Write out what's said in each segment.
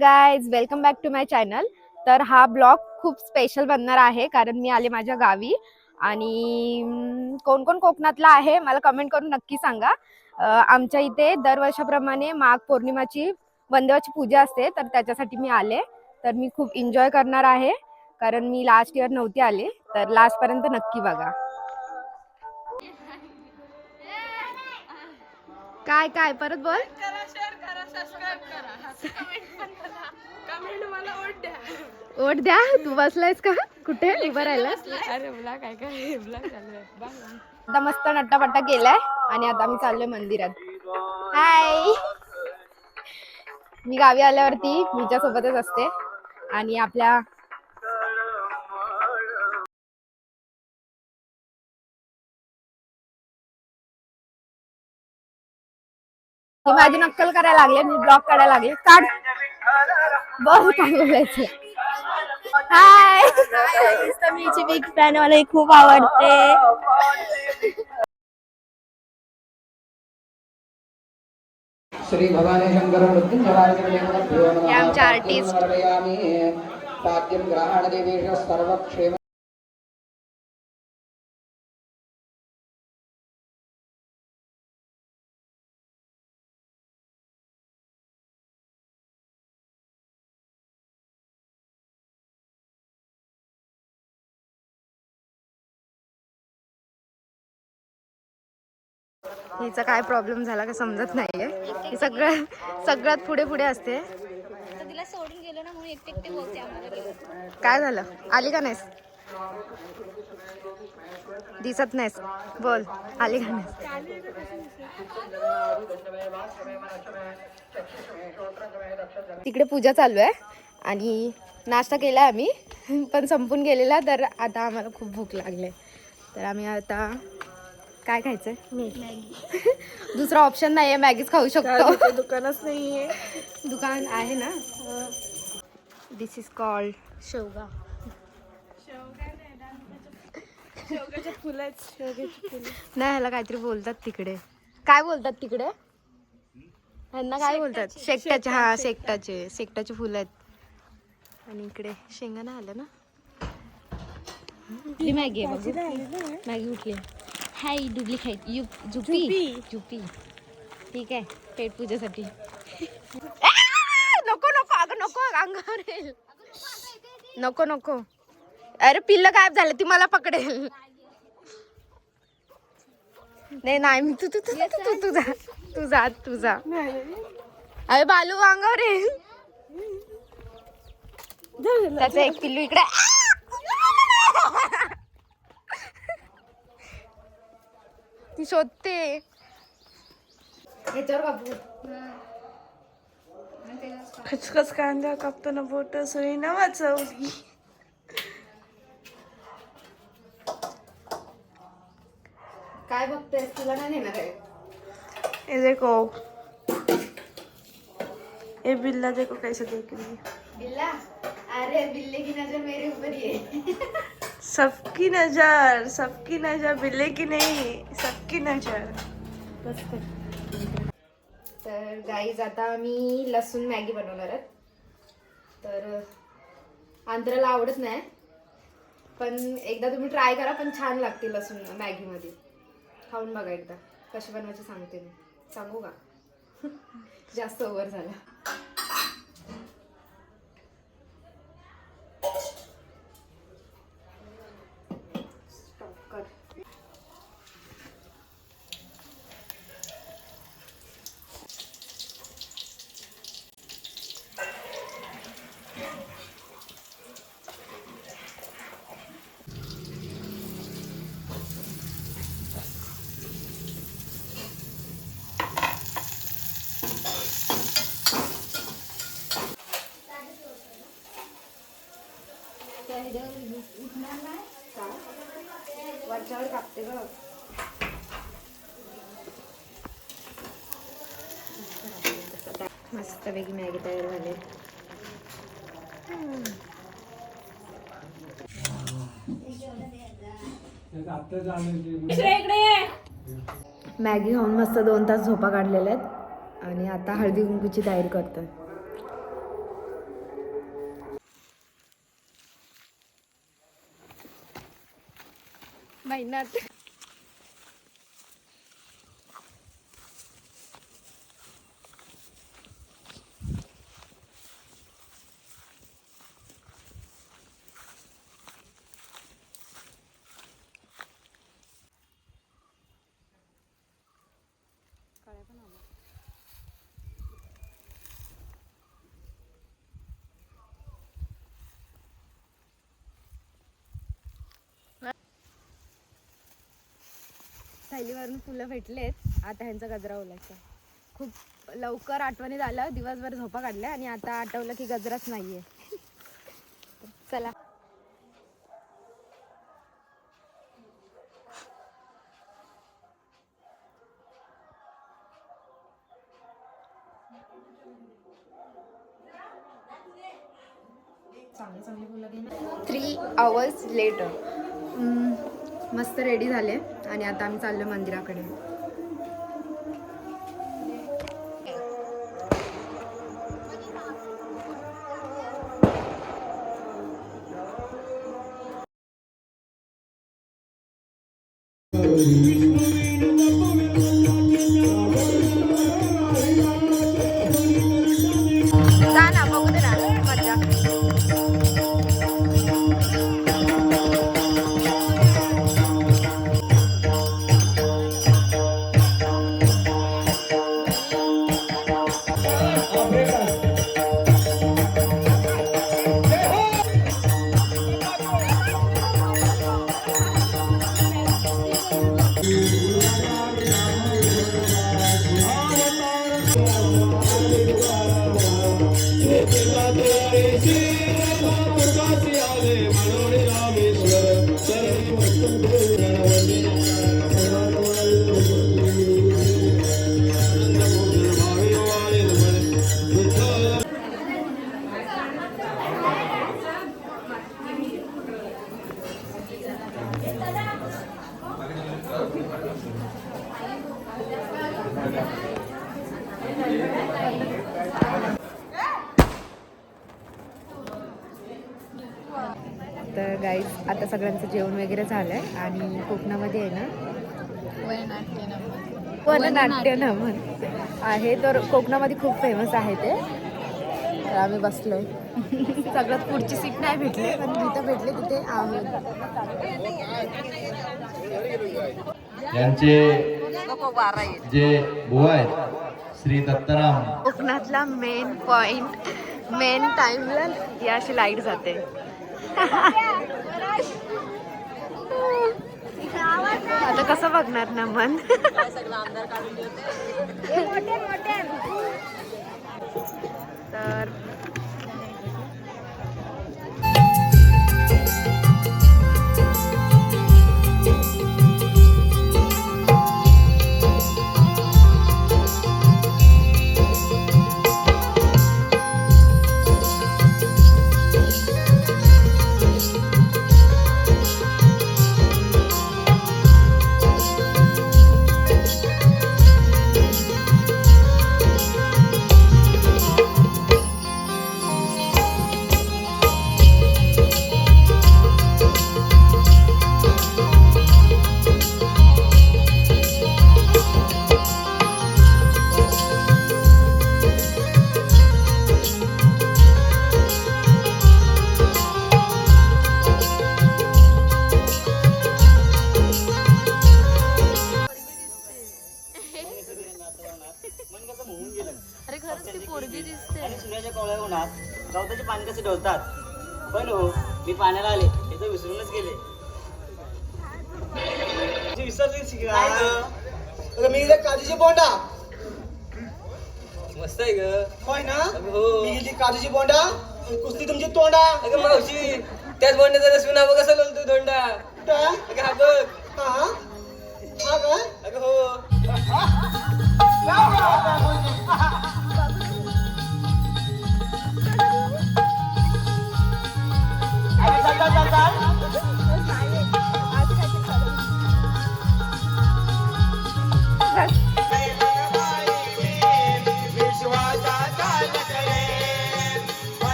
Guys, welcome back to my channel. तर हा blog खूप स्पेशल बनणार आहे कारण मी आले माझ्या गावी आणि कोण कोण कोकणातला आहे मला कमेंट करून नक्की सांगा. आमच्या इथे दरवर्षाप्रमाणे माघ पौर्णिमाची वंदेवाची पूजा असते, तर त्याच्यासाठी मी आले. तर मी खूप एन्जॉय करणार आहे कारण मी लास्ट इयर नव्हती आले, तर लास्ट पर्यंत नक्की बघा. काय काय परत बोल. करा, शेअर करा, सबस्क्राइब करा, कमेंट पण करा. कमेंट मला वोट द्या. वोट द्या. तू बसलायस का कुठे उभं राहिलास? अरे ब्लॉग काय काय ब्लॉग चालू आहे. आता मस्त नट्टापट्टा केलाय आणि आता मी चाललोय मंदिरात. हाय, मी गावी आल्यावरती मीच्या सोबतच असते आणि आपल्या माझी नक्कल करायला लागले, मी ब्लॉग काढायला लागले. काढ बस, काय बोलायचं. हाय, मीची बिग फॅन, मला खूप आवडते. श्री भवानी शंकर मृत्युंजय आमचे आर्टिस्ट. साध्यं ग्रहण देवेश सर्वक्षेम. हिचा काय प्रॉब्लेम झाला का समजत नाहीये. ही सगळ्यात पुढे पुढे असते. तिला सोडून गेलो ना म्हणून एकटे एकटे बोलते आम्हाला. काय झालं, आली का नाहीस? दिसत नाहीस, बोल आली का नाहीस? तिकडे पूजा चालू आहे आणि नाश्ता केला आम्ही पण संपून गेलेला, तर आता आम्हाला खूप भूक लागली. तर आम्ही आता काय खायचंय? मॅगी. दुसरा ऑप्शन नाहीये, मॅगीच खाऊ शकतो. दुकानच नाहीये. दुकान आहे ना. दिस इज कॉल्ड शेवगा. शेवगाच्या फुलाच. शेवगाची फुलं नाही, ह्याला काहीतरी बोलतात तिकडे. काय बोलतात तिकडे ह्यांना? काय बोलतात? शेकटाचे. हा, शेकटाचे फुलं आहेत. आणि इकडे शेंगाना आलं ना. कुठली मॅगी आहे बघू. मॅगी उठली. हाय डुप्लिकेट यू जुपी. ठीक आहे, पेट पूजेसाठी. नको नको अगं, नको अंगावर येईल. नको नको. अरे पिल्लं गायब झालं, ती मला पकडेल. नाही मी तू जा. अरे बालू अंगावर येईल. त्याचं एक पिल्लू इकडे. ती शोधते. खचखच कांदा कापताना बोट सुई ना वाचवली. काय बघतेस? तुला नाही नेणार आहे. ये देखो, ये बिल्ला देखो कैसे देख रही है. बिल्ला? अरे बिल्ले की नजर मेरे ऊपर ही है. सबकी नजर बिल्ले की नहीं, सबकी नजर. बस कर. तर गाईज, आता मी लसूण मॅगी बनवणार आहे. तर आंतराला आवडत नाही, पण एकदा तुम्ही ट्राय करा, पण छान लागते लसूण मॅगीमध्ये. खाऊन बघा एकदा, कशी बनवायची सांगते मी. सांगू का? जास्त ओव्हर झाला. स्टॉप कर. वरच्यावर कापते ग. मस्तपैकी मॅगी तयार झाली. मॅगी खाऊन मस्त 2 तास झोपा काढलेल्या आहेत आणि आता हळदी कुंकूची तयारी करतोय. महिन्यात. थैलीवरून फुलं भेटलेत. आता ह्यांचा गजरा ओलायचा. खूप लवकर आठवणीत आलं. दिवसभर झोपा काढल्या आणि आता आठवलं की गजराच नाहीये. चला चांगली चांगली फुलं घे. 3 hours later मस्त रेडी झाले आणि आता आम्ही चाललो मंदिराकडे. जा ना बघू दे ना मजा. तर गाईज आता सगळ्यांचं जेवण वगैरे झालंय आणि कोकणामध्ये आहे ना वननाट्य नमन आहे. तर कोकणामध्ये खूप फेमस आहे ते. तर आम्ही बसलोय. सगळ्यात पुढची सीट नाही भेटली पण जिथं भेटले तिथे आम्ही. यांचे जे बुवा आहेत श्री दत्ताराम. कोकणातला मेन पॉइंट मेन टाइमला या अशी लाईट जाते. आता कसं बघणार ना मन. तर अरे खरंच ती पोरगी दिसते. आणि सूर्याच्या कोवळ्या उन्हात गवताचे पान कसे डोलतात. पण हो मी पाण्याला आले हे तर विसरूनच गेले. मी काजूची बोंडा मस्त आहे ग. होय ना. हो मी गेली काजूची बोंडा कुस्ती तुमची तोंडा. अगं मावशी त्याच बोंड्याचा रस विना बघ कसं लोलतो धोंडा. अगं हा बघ. हा हा का. अगं हो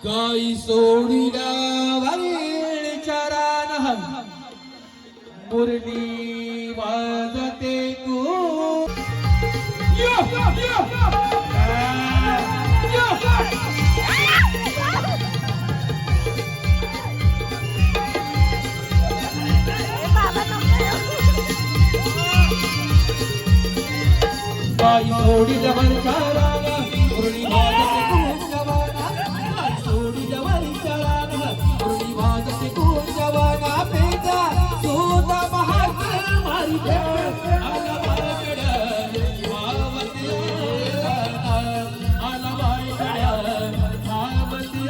गाई सोडीला सोडी जवळच्या रागा उरणी वाजते कुंजवाना सोडी जवळच्या रागा उरणी वाजते कुंजवाना पेजा सोदा महाकर मारी आला बायकडा मावती आला बायकडा मावती